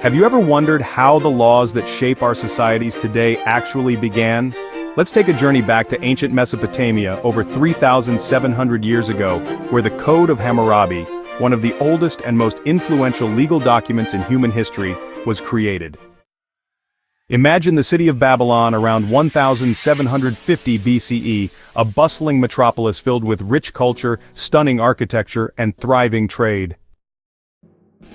Have you ever wondered how the laws that shape our societies today actually began? Let's take a journey back to ancient Mesopotamia over 3,700 years ago, where the Code of Hammurabi, one of the oldest and most influential legal documents in human history, was created. Imagine the city of Babylon around 1750 BCE, a bustling metropolis filled with rich culture, stunning architecture, and thriving trade.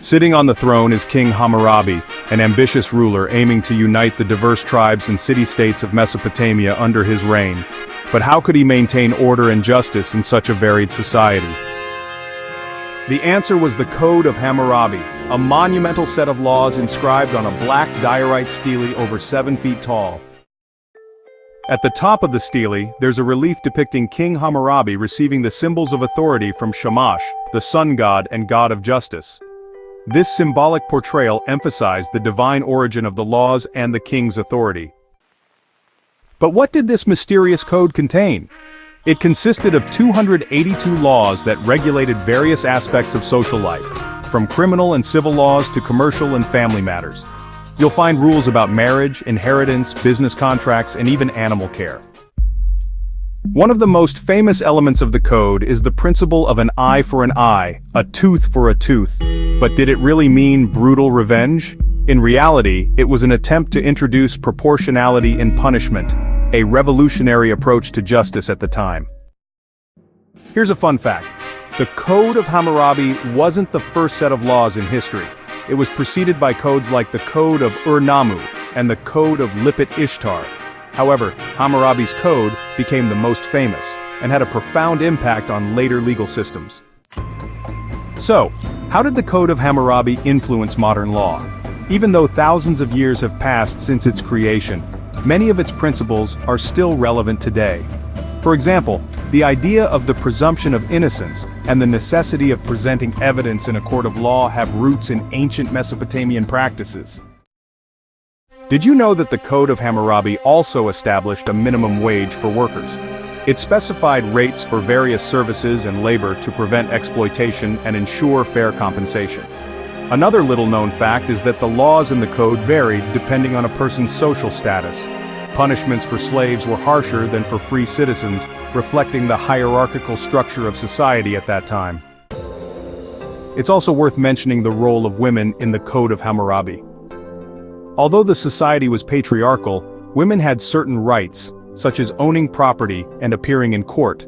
Sitting on the throne is King Hammurabi, an ambitious ruler aiming to unite the diverse tribes and city-states of Mesopotamia under his reign. But how could he maintain order and justice in such a varied society? The answer was the Code of Hammurabi, a monumental set of laws inscribed on a black diorite stele over 7 feet tall. At the top of the stele, there's a relief depicting King Hammurabi receiving the symbols of authority from Shamash, the sun god and god of justice. This symbolic portrayal emphasized the divine origin of the laws and the king's authority. But what did this mysterious code contain? It consisted of 282 laws that regulated various aspects of social life, from criminal and civil laws to commercial and family matters. You'll find rules about marriage, inheritance, business contracts, and even animal care. One of the most famous elements of the code is the principle of an eye for an eye, a tooth for a tooth. But did it really mean brutal revenge? In reality, it was an attempt to introduce proportionality in punishment, a revolutionary approach to justice at the time. Here's a fun fact. The Code of Hammurabi wasn't the first set of laws in history. It was preceded by codes like the Code of Ur-Nammu and the Code of Lipit-Ishtar. However, Hammurabi's code became the most famous and had a profound impact on later legal systems. So, how did the Code of Hammurabi influence modern law? Even though thousands of years have passed since its creation, many of its principles are still relevant today. For example, the idea of the presumption of innocence and the necessity of presenting evidence in a court of law have roots in ancient Mesopotamian practices. Did you know that the Code of Hammurabi also established a minimum wage for workers? It specified rates for various services and labor to prevent exploitation and ensure fair compensation. Another little-known fact is that the laws in the code varied depending on a person's social status. Punishments for slaves were harsher than for free citizens, reflecting the hierarchical structure of society at that time. It's also worth mentioning the role of women in the Code of Hammurabi. Although the society was patriarchal, women had certain rights, such as owning property and appearing in court.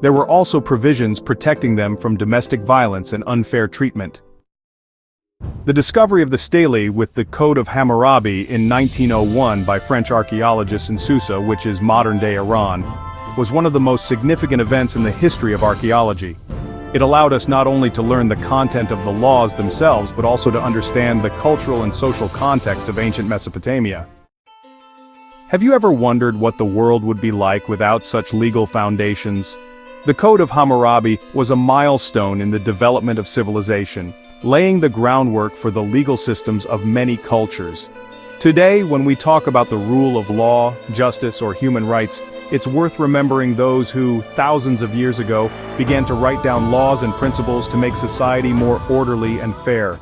There were also provisions protecting them from domestic violence and unfair treatment. The discovery of the stele with the Code of Hammurabi in 1901 by French archaeologists in Susa, which is modern-day Iran, was one of the most significant events in the history of archaeology. It allowed us not only to learn the content of the laws themselves, but also to understand the cultural and social context of ancient Mesopotamia. Have you ever wondered what the world would be like without such legal foundations? The Code of Hammurabi was a milestone in the development of civilization, laying the groundwork for the legal systems of many cultures. Today, when we talk about the rule of law, justice, or human rights, it's worth remembering those who, thousands of years ago, began to write down laws and principles to make society more orderly and fair.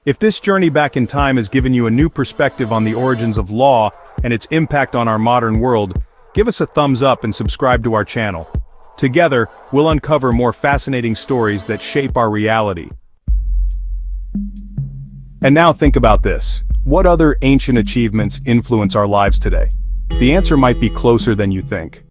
If this journey back in time has given you a new perspective on the origins of law and its impact on our modern world, give us a thumbs up and subscribe to our channel. Together, we'll uncover more fascinating stories that shape our reality. And now think about this. What other ancient achievements influence our lives today? The answer might be closer than you think.